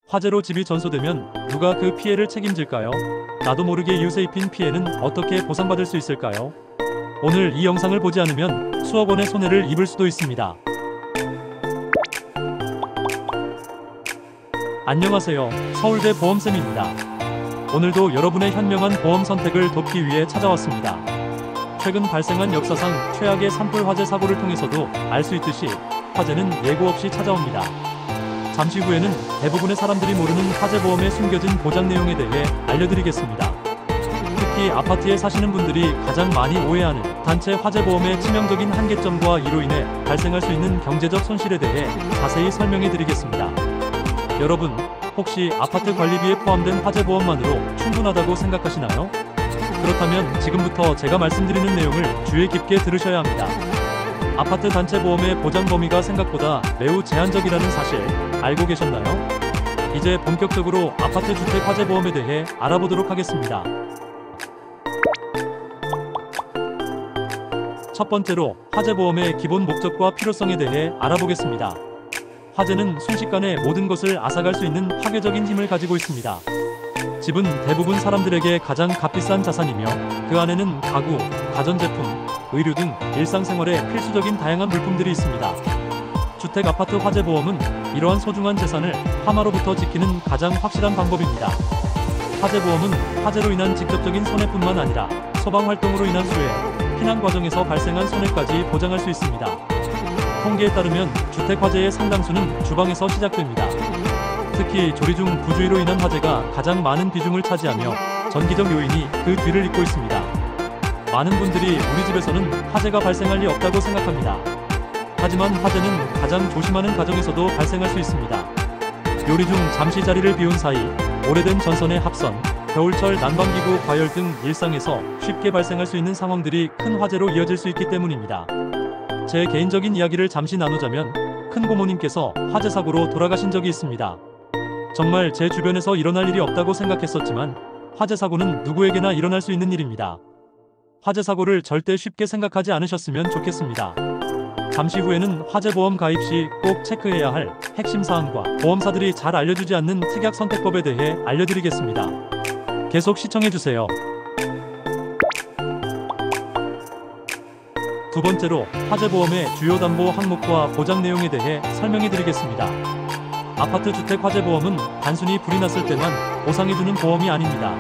화재로 집이 전소되면 누가 그 피해를 책임질까요? 나도 모르게 이웃에 입힌 피해는 어떻게 보상받을 수 있을까요? 오늘 이 영상을 보지 않으면 수억 원의 손해를 입을 수도 있습니다. 안녕하세요. 서울대 보험쌤입니다. 오늘도 여러분의 현명한 보험 선택을 돕기 위해 찾아왔습니다. 최근 발생한 역사상 최악의 산불 화재 사고를 통해서도 알 수 있듯이 화재는 예고 없이 찾아옵니다. 잠시 후에는 대부분의 사람들이 모르는 화재보험의 숨겨진 보장 내용에 대해 알려드리겠습니다. 특히 아파트에 사시는 분들이 가장 많이 오해하는 단체 화재보험의 치명적인 한계점과 이로 인해 발생할 수 있는 경제적 손실에 대해 자세히 설명해드리겠습니다. 여러분, 혹시 아파트 관리비에 포함된 화재보험만으로 충분하다고 생각하시나요? 그렇다면 지금부터 제가 말씀드리는 내용을 주의 깊게 들으셔야 합니다. 아파트 단체 보험의 보장 범위가 생각보다 매우 제한적이라는 사실 알고 계셨나요? 이제 본격적으로 아파트 주택 화재 보험에 대해 알아보도록 하겠습니다. 첫 번째로 화재 보험의 기본 목적과 필요성에 대해 알아보겠습니다. 화재는 순식간에 모든 것을 앗아갈 수 있는 파괴적인 힘을 가지고 있습니다. 집은 대부분 사람들에게 가장 값비싼 자산이며 그 안에는 가구, 가전제품, 의류 등 일상생활에 필수적인 다양한 물품들이 있습니다. 주택 아파트 화재보험은 이러한 소중한 재산을 화마로부터 지키는 가장 확실한 방법입니다. 화재보험은 화재로 인한 직접적인 손해뿐만 아니라 소방활동으로 인한 수해, 피난 과정에서 발생한 손해까지 보장할 수 있습니다. 통계에 따르면 주택 화재의 상당수는 주방에서 시작됩니다. 특히 조리 중 부주의로 인한 화재가 가장 많은 비중을 차지하며 전기적 요인이 그 뒤를 잇고 있습니다. 많은 분들이 우리 집에서는 화재가 발생할 리 없다고 생각합니다. 하지만 화재는 가장 조심하는 가정에서도 발생할 수 있습니다. 요리 중 잠시 자리를 비운 사이, 오래된 전선의 합선, 겨울철 난방기구 과열 등 일상에서 쉽게 발생할 수 있는 상황들이 큰 화재로 이어질 수 있기 때문입니다. 제 개인적인 이야기를 잠시 나누자면 큰 고모님께서 화재 사고로 돌아가신 적이 있습니다. 정말 제 주변에서 일어날 일이 없다고 생각했었지만 화재 사고는 누구에게나 일어날 수 있는 일입니다. 화재 사고를 절대 쉽게 생각하지 않으셨으면 좋겠습니다. 잠시 후에는 화재보험 가입 시 꼭 체크해야 할 핵심 사항과 보험사들이 잘 알려주지 않는 특약 선택법에 대해 알려드리겠습니다. 계속 시청해주세요. 두 번째로 화재보험의 주요 담보 항목과 보장 내용에 대해 설명해드리겠습니다. 아파트 주택 화재보험은 단순히 불이 났을 때만 보상해주는 보험이 아닙니다.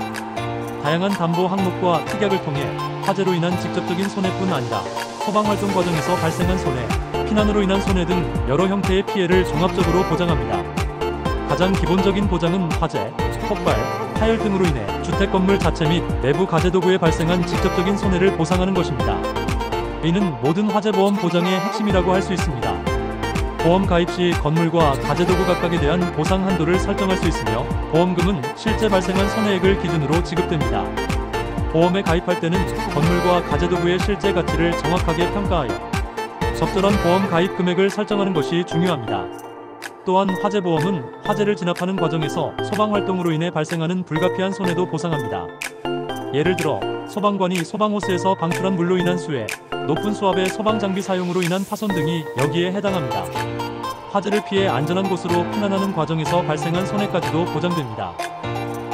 다양한 담보 항목과 특약을 통해 화재로 인한 직접적인 손해뿐 아니라 소방활동 과정에서 발생한 손해, 피난으로 인한 손해 등 여러 형태의 피해를 종합적으로 보장합니다. 가장 기본적인 보장은 화재, 폭발, 파열 등으로 인해 주택 건물 자체 및 내부 가재도구에 발생한 직접적인 손해를 보상하는 것입니다. 이는 모든 화재보험 보장의 핵심이라고 할 수 있습니다. 보험 가입 시 건물과 가재도구 각각에 대한 보상 한도를 설정할 수 있으며 보험금은 실제 발생한 손해액을 기준으로 지급됩니다. 보험에 가입할 때는 건물과 가재도구의 실제 가치를 정확하게 평가하여 적절한 보험 가입 금액을 설정하는 것이 중요합니다. 또한 화재보험은 화재를 진압하는 과정에서 소방활동으로 인해 발생하는 불가피한 손해도 보상합니다. 예를 들어 소방관이 소방호스에서 방출한 물로 인한 수해, 높은 수압의 소방장비 사용으로 인한 파손 등이 여기에 해당합니다. 화재를 피해 안전한 곳으로 피난하는 과정에서 발생한 손해까지도 보장됩니다.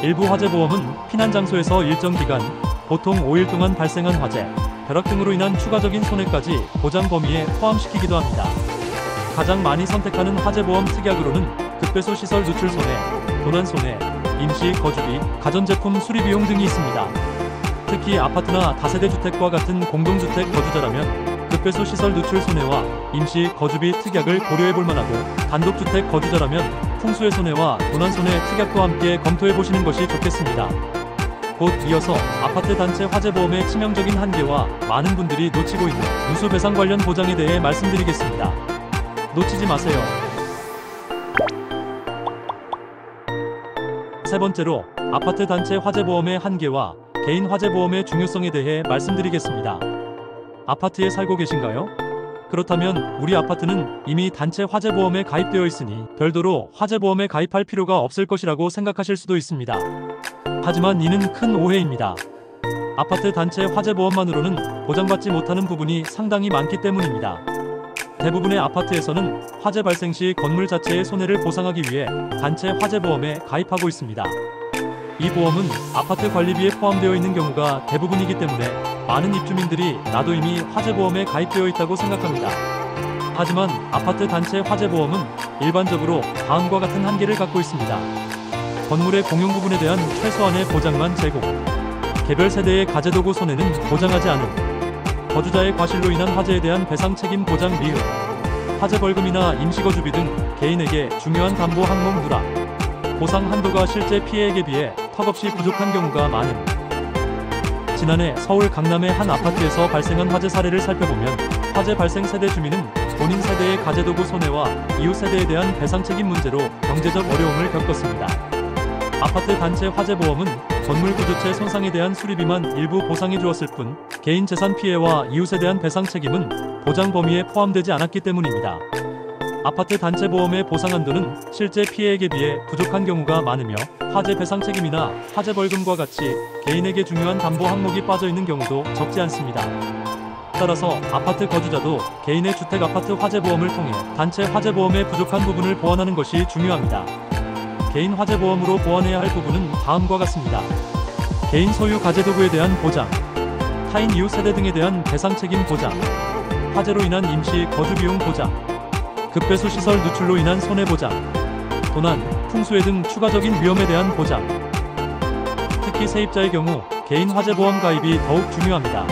일부 화재보험은 피난 장소에서 일정 기간, 보통 5일 동안 발생한 화재, 벼락 등으로 인한 추가적인 손해까지 보장 범위에 포함시키기도 합니다. 가장 많이 선택하는 화재보험 특약으로는 급배수 시설 누출 손해, 도난 손해, 임시 거주비, 가전제품 수리 비용 등이 있습니다. 특히 아파트나 다세대 주택과 같은 공동주택 거주자라면 급배수 시설 누출 손해와 임시 거주비 특약을 고려해볼 만하고, 단독주택 거주자라면 풍수의 손해와 도난 손해 특약도 함께 검토해보시는 것이 좋겠습니다. 곧 이어서 아파트 단체 화재보험의 치명적인 한계와 많은 분들이 놓치고 있는 누수배상 관련 보장에 대해 말씀드리겠습니다. 놓치지 마세요. 세 번째로 아파트 단체 화재보험의 한계와 개인 화재보험의 중요성에 대해 말씀드리겠습니다. 아파트에 살고 계신가요? 그렇다면 우리 아파트는 이미 단체 화재보험에 가입되어 있으니 별도로 화재보험에 가입할 필요가 없을 것이라고 생각하실 수도 있습니다. 하지만 이는 큰 오해입니다. 아파트 단체 화재보험만으로는 보장받지 못하는 부분이 상당히 많기 때문입니다. 대부분의 아파트에서는 화재 발생 시 건물 자체의 손해를 보상하기 위해 단체 화재보험에 가입하고 있습니다. 이 보험은 아파트 관리비에 포함되어 있는 경우가 대부분이기 때문에 많은 입주민들이 나도 이미 화재보험에 가입되어 있다고 생각합니다. 하지만 아파트 단체 화재보험은 일반적으로 다음과 같은 한계를 갖고 있습니다. 건물의 공용 부분에 대한 최소한의 보장만 제공, 개별 세대의 가재도구 손해는 보장하지 않음, 거주자의 과실로 인한 화재에 대한 배상 책임 보장 미흡, 화재 벌금이나 임시거주비 등 개인에게 중요한 담보 항목 누락, 보상 한도가 실제 피해액에 비해 턱없이 부족한 경우가 많음. 지난해 서울 강남의 한 아파트에서 발생한 화재 사례를 살펴보면 화재 발생 세대 주민은 본인 세대의 가재도구 손해와 이웃 세대에 대한 배상 책임 문제로 경제적 어려움을 겪었습니다. 아파트 단체 화재보험은 건물 구조체 손상에 대한 수리비만 일부 보상해 주었을 뿐 개인 재산 피해와 이웃에 대한 배상 책임은 보장 범위에 포함되지 않았기 때문입니다. 아파트 단체 보험의 보상 한도는 실제 피해액에 비해 부족한 경우가 많으며 화재 배상 책임이나 화재 벌금과 같이 개인에게 중요한 담보 항목이 빠져 있는 경우도 적지 않습니다. 따라서 아파트 거주자도 개인의 주택 아파트 화재보험을 통해 단체 화재보험의 부족한 부분을 보완하는 것이 중요합니다. 개인 화재보험으로 보완해야 할 부분은 다음과 같습니다. 개인 소유 가재도구에 대한 보장, 타인 이웃 세대 등에 대한 배상 책임 보장, 화재로 인한 임시 거주비용 보장, 급배수 시설 누출로 인한 손해 보장, 도난, 풍수해 등 추가적인 위험에 대한 보장. 특히 세입자의 경우 개인 화재보험 가입이 더욱 중요합니다.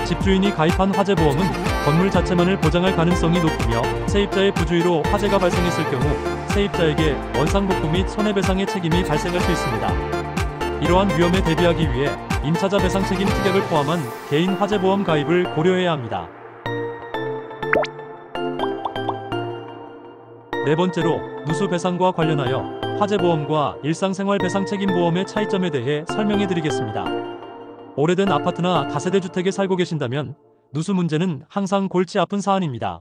집주인이 가입한 화재보험은 건물 자체만을 보장할 가능성이 높으며 세입자의 부주의로 화재가 발생했을 경우 세입자에게 원상복구 및 손해배상의 책임이 발생할 수 있습니다. 이러한 위험에 대비하기 위해 임차자 배상 책임 특약을 포함한 개인 화재보험 가입을 고려해야 합니다. 네 번째로 누수 배상과 관련하여 화재보험과 일상생활 배상 책임보험의 차이점에 대해 설명해 드리겠습니다. 오래된 아파트나 다세대 주택에 살고 계신다면 누수 문제는 항상 골치 아픈 사안입니다.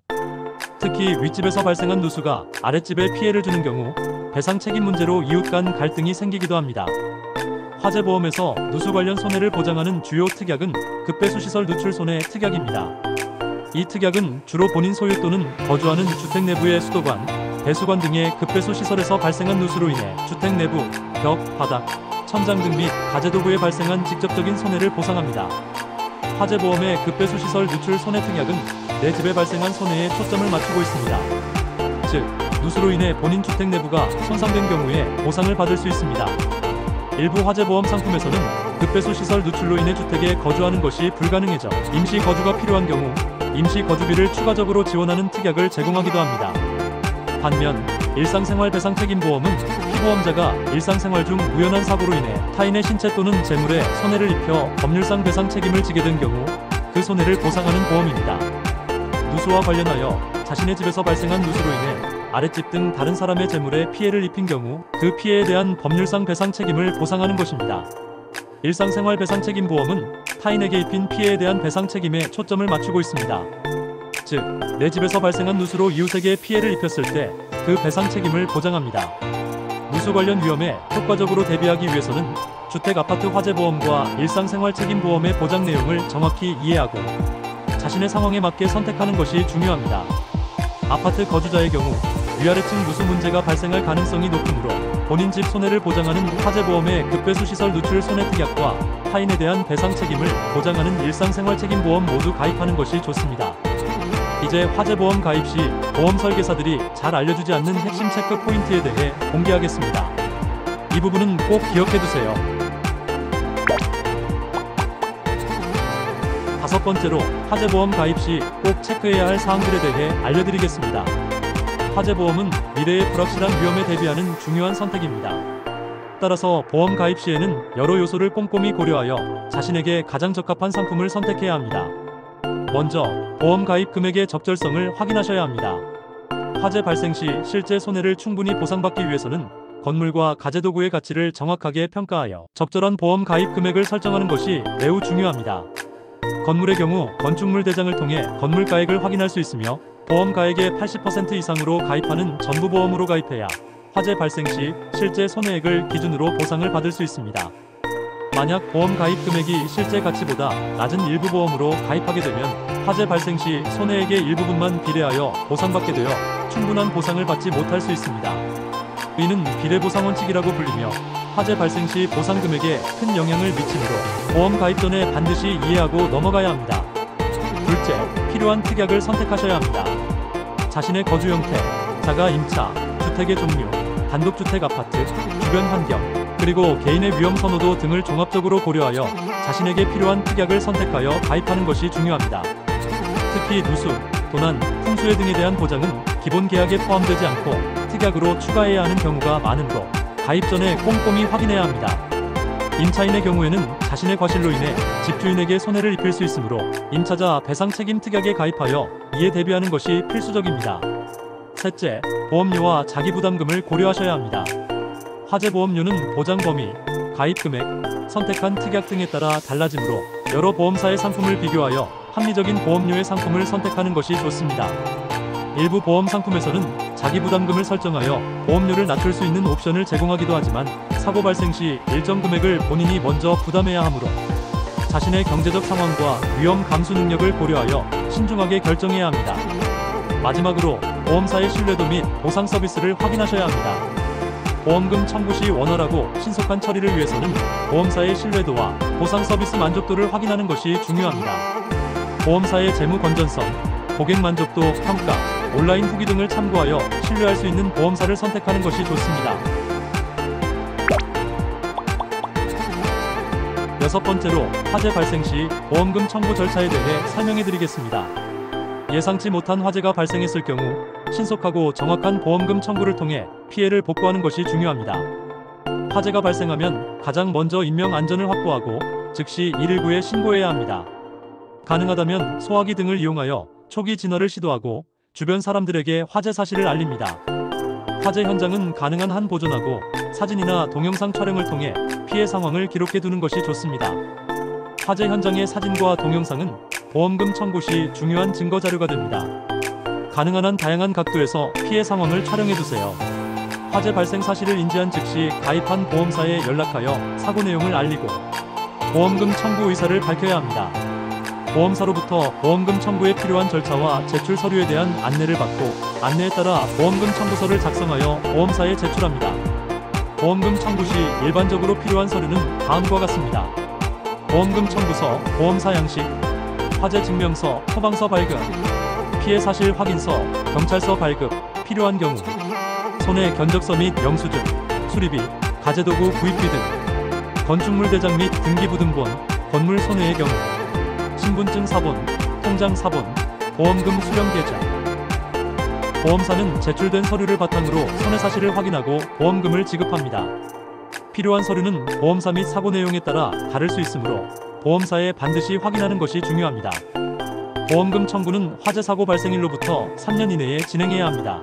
특히 윗집에서 발생한 누수가 아랫집에 피해를 주는 경우 배상 책임 문제로 이웃 간 갈등이 생기기도 합니다. 화재보험에서 누수 관련 손해를 보장하는 주요 특약은 급배수 시설 누출 손해 특약입니다. 이 특약은 주로 본인 소유 또는 거주하는 주택 내부의 수도관, 배수관 등의 급배수 시설에서 발생한 누수로 인해 주택 내부, 벽, 바닥, 천장 등 및 가재도구에 발생한 직접적인 손해를 보상합니다. 화재보험의 급배수 시설 누출 손해 특약은 내 집에 발생한 손해에 초점을 맞추고 있습니다. 즉, 누수로 인해 본인 주택 내부가 손상된 경우에 보상을 받을 수 있습니다. 일부 화재보험 상품에서는 급배수 시설 누출로 인해 주택에 거주하는 것이 불가능해져 임시 거주가 필요한 경우 임시 거주비를 추가적으로 지원하는 특약을 제공하기도 합니다. 반면 일상생활 배상 책임보험은 피보험자가 일상생활 중 우연한 사고로 인해 타인의 신체 또는 재물에 손해를 입혀 법률상 배상 책임을 지게 된 경우 그 손해를 보상하는 보험입니다. 누수와 관련하여 자신의 집에서 발생한 누수로 인해 아랫집 등 다른 사람의 재물에 피해를 입힌 경우 그 피해에 대한 법률상 배상 책임을 보상하는 것입니다. 일상생활 배상 책임보험은 타인에게 입힌 피해에 대한 배상 책임에 초점을 맞추고 있습니다. 즉, 내 집에서 발생한 누수로 이웃에게 피해를 입혔을 때 그 배상 책임을 보장합니다. 누수 관련 위험에 효과적으로 대비하기 위해서는 주택 아파트 화재보험과 일상생활 책임보험의 보장 내용을 정확히 이해하고 자신의 상황에 맞게 선택하는 것이 중요합니다. 아파트 거주자의 경우 위아래층 누수 문제가 발생할 가능성이 높으므로 본인 집 손해를 보장하는 화재보험의 급배수 시설 누출 손해 특약과 타인에 대한 배상 책임을 보장하는 일상생활 책임보험 모두 가입하는 것이 좋습니다. 이제 화재보험 가입 시 보험 설계사들이 잘 알려주지 않는 핵심 체크 포인트에 대해 공개하겠습니다. 이 부분은 꼭 기억해두세요. 다섯 번째로 화재보험 가입 시 꼭 체크해야 할 사항들에 대해 알려드리겠습니다. 화재보험은 미래의 불확실한 위험에 대비하는 중요한 선택입니다. 따라서 보험 가입 시에는 여러 요소를 꼼꼼히 고려하여 자신에게 가장 적합한 상품을 선택해야 합니다. 먼저 보험 가입 금액의 적절성을 확인하셔야 합니다. 화재 발생 시 실제 손해를 충분히 보상받기 위해서는 건물과 가재도구의 가치를 정확하게 평가하여 적절한 보험 가입 금액을 설정하는 것이 매우 중요합니다. 건물의 경우 건축물 대장을 통해 건물 가액을 확인할 수 있으며 보험 가액의 80% 이상으로 가입하는 전부보험으로 가입해야 화재 발생 시 실제 손해액을 기준으로 보상을 받을 수 있습니다. 만약 보험 가입 금액이 실제 가치보다 낮은 일부 보험으로 가입하게 되면 화재 발생 시 손해액의 일부분만 비례하여 보상받게 되어 충분한 보상을 받지 못할 수 있습니다. 이는 비례보상 원칙이라고 불리며 화재 발생 시 보상 금액에 큰 영향을 미치므로 보험 가입 전에 반드시 이해하고 넘어가야 합니다. 둘째, 필요한 특약을 선택하셔야 합니다. 자신의 거주 형태, 자가 임차, 주택의 종류, 단독주택 아파트, 주변 환경, 그리고 개인의 위험 선호도 등을 종합적으로 고려하여 자신에게 필요한 특약을 선택하여 가입하는 것이 중요합니다. 특히 누수, 도난, 풍수해 등에 대한 보장은 기본 계약에 포함되지 않고 특약으로 추가해야 하는 경우가 많으므로 가입 전에 꼼꼼히 확인해야 합니다. 임차인의 경우에는 자신의 과실로 인해 집주인에게 손해를 입힐 수 있으므로 임차자 배상 책임 특약에 가입하여 이에 대비하는 것이 필수적입니다. 셋째, 보험료와 자기부담금을 고려하셔야 합니다. 화재보험료는 보장 범위, 가입 금액, 선택한 특약 등에 따라 달라지므로 여러 보험사의 상품을 비교하여 합리적인 보험료의 상품을 선택하는 것이 좋습니다. 일부 보험 상품에서는 자기부담금을 설정하여 보험료를 낮출 수 있는 옵션을 제공하기도 하지만 사고 발생 시 일정 금액을 본인이 먼저 부담해야 하므로 자신의 경제적 상황과 위험 감수 능력을 고려하여 신중하게 결정해야 합니다. 마지막으로 보험사의 신뢰도 및 보상 서비스를 확인하셔야 합니다. 보험금 청구 시 원활하고 신속한 처리를 위해서는 보험사의 신뢰도와 보상 서비스 만족도를 확인하는 것이 중요합니다. 보험사의 재무 건전성, 고객 만족도 평가, 온라인 후기 등을 참고하여 신뢰할 수 있는 보험사를 선택하는 것이 좋습니다. 여섯 번째로 화재 발생 시 보험금 청구 절차에 대해 설명해 드리겠습니다. 예상치 못한 화재가 발생했을 경우 신속하고 정확한 보험금 청구를 통해 피해를 복구하는 것이 중요합니다. 화재가 발생하면 가장 먼저 인명 안전을 확보하고 즉시 119에 신고해야 합니다. 가능하다면 소화기 등을 이용하여 초기 진화를 시도하고 주변 사람들에게 화재 사실을 알립니다. 화재 현장은 가능한 한 보존하고 사진이나 동영상 촬영을 통해 피해 상황을 기록해 두는 것이 좋습니다. 화재 현장의 사진과 동영상은 보험금 청구 시 중요한 증거 자료가 됩니다. 가능한 한 다양한 각도에서 피해 상황을 촬영해 두세요. 화재 발생 사실을 인지한 즉시 가입한 보험사에 연락하여 사고 내용을 알리고 보험금 청구 의사를 밝혀야 합니다. 보험사로부터 보험금 청구에 필요한 절차와 제출 서류에 대한 안내를 받고 안내에 따라 보험금 청구서를 작성하여 보험사에 제출합니다. 보험금 청구 시 일반적으로 필요한 서류는 다음과 같습니다. 보험금 청구서, 보험사 양식, 화재 증명서, 소방서 발급, 피해 사실 확인서, 경찰서 발급, 필요한 경우 손해 견적서 및 영수증, 수리비, 가재도구 구입비 등, 건축물 대장 및 등기부등본, 건물 손해의 경우 신분증 사본, 통장 사본, 보험금 수령 계좌. 보험사는 제출된 서류를 바탕으로 손해 사실을 확인하고 보험금을 지급합니다. 필요한 서류는 보험사 및 사고 내용에 따라 다를 수 있으므로 보험사에 반드시 확인하는 것이 중요합니다. 보험금 청구는 화재 사고 발생일로부터 3년 이내에 진행해야 합니다.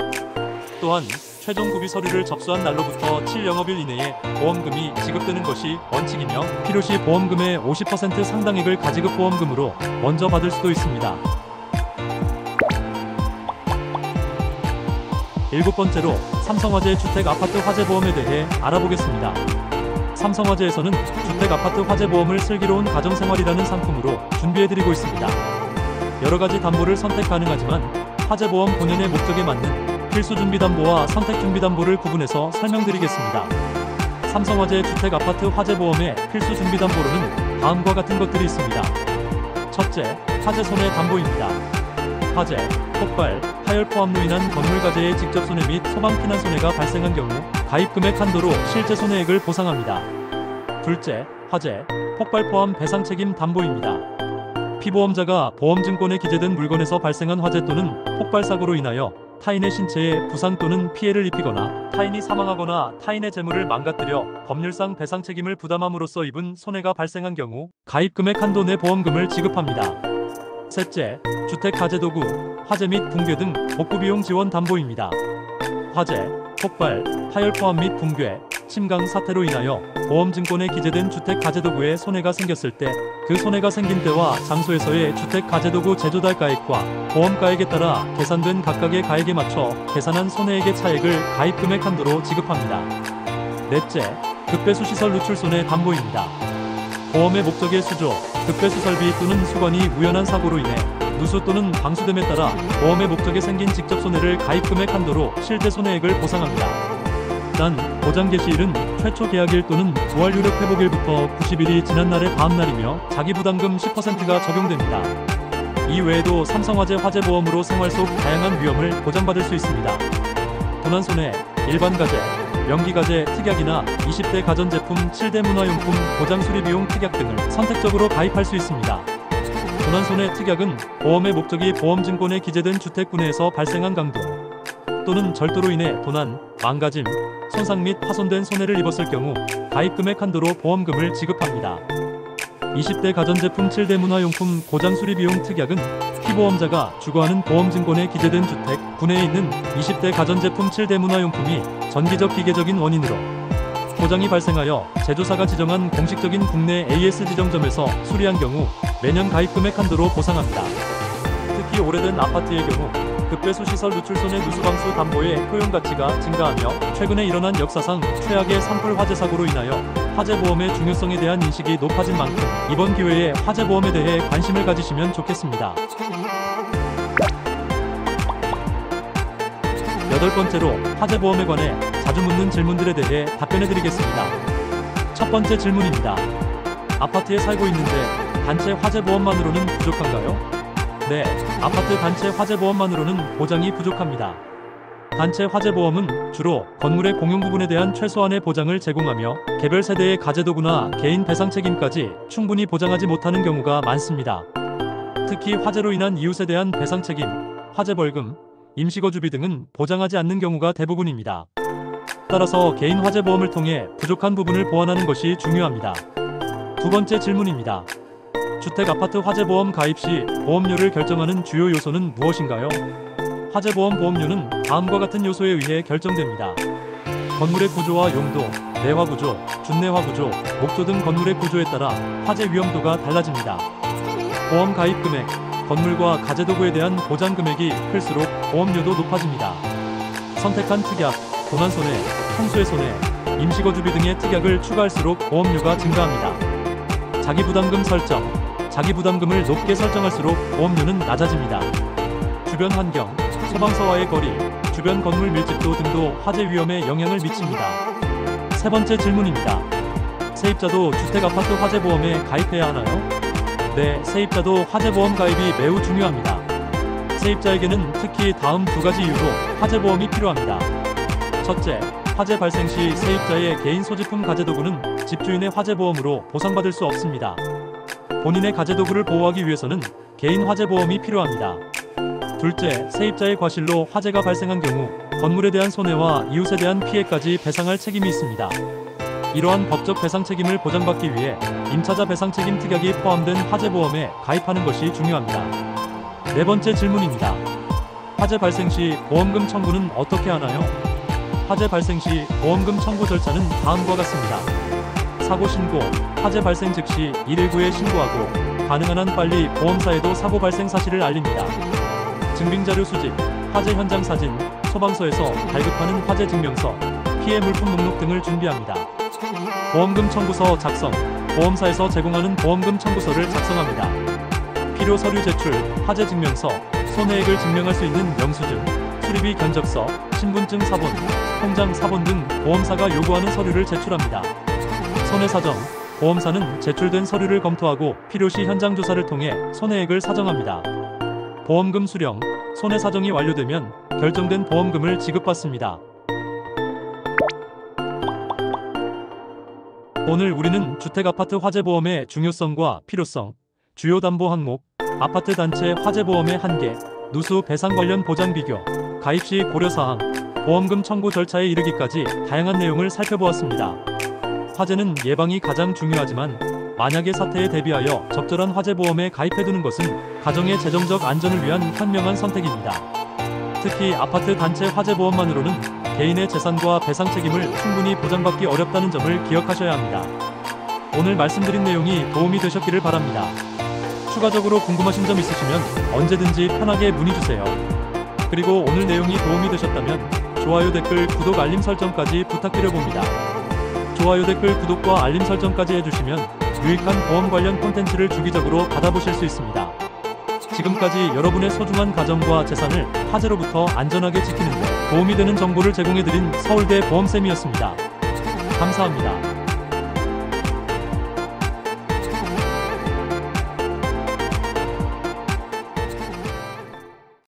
또한 최종 구비 서류를 접수한 날로부터 7영업일 이내에 보험금이 지급되는 것이 원칙이며 필요시 보험금의 50% 상당액을 가지급 보험금으로 먼저 받을 수도 있습니다. 일곱 번째로 삼성화재 주택 아파트 화재 보험에 대해 알아보겠습니다. 삼성화재에서는 주택 아파트 화재 보험을 슬기로운 가정생활이라는 상품으로 준비해드리고 있습니다. 여러가지 담보를 선택 가능하지만 화재 보험 본연의 목적에 맞는 필수준비담보와 선택준비담보를 구분해서 설명드리겠습니다. 삼성화재 주택아파트 화재보험의 필수준비담보로는 다음과 같은 것들이 있습니다. 첫째, 화재 손해 담보입니다. 화재, 폭발, 파열 포함로 인한 건물가재의 직접 손해 및 소방 피난 손해가 발생한 경우 가입금액 한도로 실제 손해액을 보상합니다. 둘째, 화재, 폭발 포함 배상 책임 담보입니다. 피보험자가 보험증권에 기재된 물건에서 발생한 화재 또는 폭발 사고로 인하여 타인의 신체에 부상 또는 피해를 입히거나 타인이 사망하거나 타인의 재물을 망가뜨려 법률상 배상 책임을 부담함으로써 입은 손해가 발생한 경우 가입금액 한도 내 보험금을 지급합니다. 셋째, 주택 가재도구, 화재 및 붕괴 등 복구비용 지원 담보입니다. 화재, 폭발, 파열 포함 및 붕괴, 침강 사태로 인하여 보험증권에 기재된 주택 가재도구에 손해가 생겼을 때 그 손해가 생긴 때와 장소에서의 주택 가재도구 제조달 가액과 보험 가액에 따라 계산된 각각의 가액에 맞춰 계산한 손해액의 차액을 가입금액 한도로 지급합니다. 넷째, 급배수 시설 누출 손해 담보입니다. 보험의 목적의 수조, 급배수 설비 또는 수관이 우연한 사고로 인해 누수 또는 방수됨에 따라 보험의 목적에 생긴 직접 손해를 가입금액 한도로 실제 손해액을 보상합니다. 단, 보장 개시일은 최초 계약일 또는 부활 유력 회복일부터 90일이 지난 날의 다음 날이며 자기부담금 10%가 적용됩니다. 이 외에도 삼성화재 화재보험으로 생활 속 다양한 위험을 보장받을 수 있습니다. 도난손해, 일반가재, 명기가재, 특약이나 20대 가전제품, 7대 문화용품, 보장수리비용 특약 등을 선택적으로 가입할 수 있습니다. 도난손해 특약은 보험의 목적이 보험증권에 기재된 주택구 내에서 발생한 강도 또는 절도로 인해 도난, 망가짐, 손상 및 파손된 손해를 입었을 경우 가입금액 한도로 보험금을 지급합니다. 20대 가전제품, 7대 문화용품, 고장수리비용 특약은 피보험자가 주거하는 보험증권에 기재된 주택, 구 내에 있는 20대 가전제품, 7대 문화용품이 전기적 기계적인 원인으로 고장이 발생하여 제조사가 지정한 공식적인 국내 AS 지정점에서 수리한 경우 매년 가입금액 한도로 보상합니다. 특히 오래된 아파트의 경우 급배수 시설 누출손해 누수방수 담보의 효용가치가 증가하며 최근에 일어난 역사상 최악의 산불 화재 사고로 인하여 화재보험의 중요성에 대한 인식이 높아진 만큼 이번 기회에 화재보험에 대해 관심을 가지시면 좋겠습니다. 8번째로 화재보험에 관해 자주 묻는 질문들에 대해 답변해드리겠습니다. 첫 번째 질문입니다. 아파트에 살고 있는데 단체 화재보험만으로는 부족한가요? 네, 아파트 단체 화재보험만으로는 보장이 부족합니다. 단체 화재보험은 주로 건물의 공용 부분에 대한 최소한의 보장을 제공하며 개별 세대의 가재도구나 개인 배상 책임까지 충분히 보장하지 못하는 경우가 많습니다. 특히 화재로 인한 이웃에 대한 배상 책임, 화재벌금, 임시거주비 등은 보장하지 않는 경우가 대부분입니다. 따라서 개인 화재보험을 통해 부족한 부분을 보완하는 것이 중요합니다. 두 번째 질문입니다. 주택 아파트 화재보험 가입 시 보험료를 결정하는 주요 요소는 무엇인가요? 화재보험 보험료는 다음과 같은 요소에 의해 결정됩니다. 건물의 구조와 용도, 내화구조, 준내화구조, 목조 등 건물의 구조에 따라 화재 위험도가 달라집니다. 보험 가입 금액, 건물과 가재도구에 대한 보장 금액이 클수록 보험료도 높아집니다. 선택한 특약, 도난손해, 평수의 손해, 임시거주비 등의 특약을 추가할수록 보험료가 증가합니다. 자기부담금 설정, 자기부담금을 높게 설정할수록 보험료는 낮아집니다. 주변 환경, 소방서와의 거리, 주변 건물 밀집도 등도 화재 위험에 영향을 미칩니다. 세 번째 질문입니다. 세입자도 주택 아파트 화재보험에 가입해야 하나요? 네, 세입자도 화재보험 가입이 매우 중요합니다. 세입자에게는 특히 다음 두 가지 이유로 화재보험이 필요합니다. 첫째, 화재 발생 시 세입자의 개인 소지품 가재도구는 집주인의 화재보험으로 보상받을 수 없습니다. 본인의 가재도구를 보호하기 위해서는 개인 화재보험이 필요합니다. 둘째, 세입자의 과실로 화재가 발생한 경우 건물에 대한 손해와 이웃에 대한 피해까지 배상할 책임이 있습니다. 이러한 법적 배상 책임을 보장받기 위해 임차자 배상 책임 특약이 포함된 화재보험에 가입하는 것이 중요합니다. 네 번째 질문입니다. 화재 발생 시 보험금 청구는 어떻게 하나요? 화재 발생 시 보험금 청구 절차는 다음과 같습니다. 사고 신고, 화재 발생 즉시 119에 신고하고 가능한 한 빨리 보험사에도 사고 발생 사실을 알립니다. 증빙자료 수집, 화재 현장 사진, 소방서에서 발급하는 화재 증명서, 피해 물품 목록 등을 준비합니다. 보험금 청구서 작성, 보험사에서 제공하는 보험금 청구서를 작성합니다. 필요 서류 제출, 화재 증명서, 손해액을 증명할 수 있는 영수증, 수리비 견적서, 신분증 사본, 통장 사본 등 보험사가 요구하는 서류를 제출합니다. 손해사정, 보험사는 제출된 서류를 검토하고 필요시 현장 조사를 통해 손해액을 사정합니다. 보험금 수령, 손해사정이 완료되면 결정된 보험금을 지급받습니다. 오늘 우리는 주택 아파트 화재보험의 중요성과 필요성, 주요 담보 항목, 아파트 단체 화재보험의 한계, 누수 배상 관련 보장 비교, 가입 시 고려사항, 보험금 청구 절차에 이르기까지 다양한 내용을 살펴보았습니다. 화재는 예방이 가장 중요하지만 만약의 사태에 대비하여 적절한 화재보험에 가입해두는 것은 가정의 재정적 안전을 위한 현명한 선택입니다. 특히 아파트 단체 화재보험만으로는 개인의 재산과 배상 책임을 충분히 보장받기 어렵다는 점을 기억하셔야 합니다. 오늘 말씀드린 내용이 도움이 되셨기를 바랍니다. 추가적으로 궁금하신 점 있으시면 언제든지 편하게 문의주세요. 그리고 오늘 내용이 도움이 되셨다면 좋아요, 댓글, 구독, 알림 설정까지 부탁드려봅니다. 좋아요, 댓글, 구독과 알림 설정까지 해주시면 유익한 보험 관련 콘텐츠를 주기적으로 받아보실 수 있습니다. 지금까지 여러분의 소중한 가정과 재산을 화재로부터 안전하게 지키는 데 도움이 되는 정보를 제공해드린 서울대 보험쌤이었습니다. 감사합니다.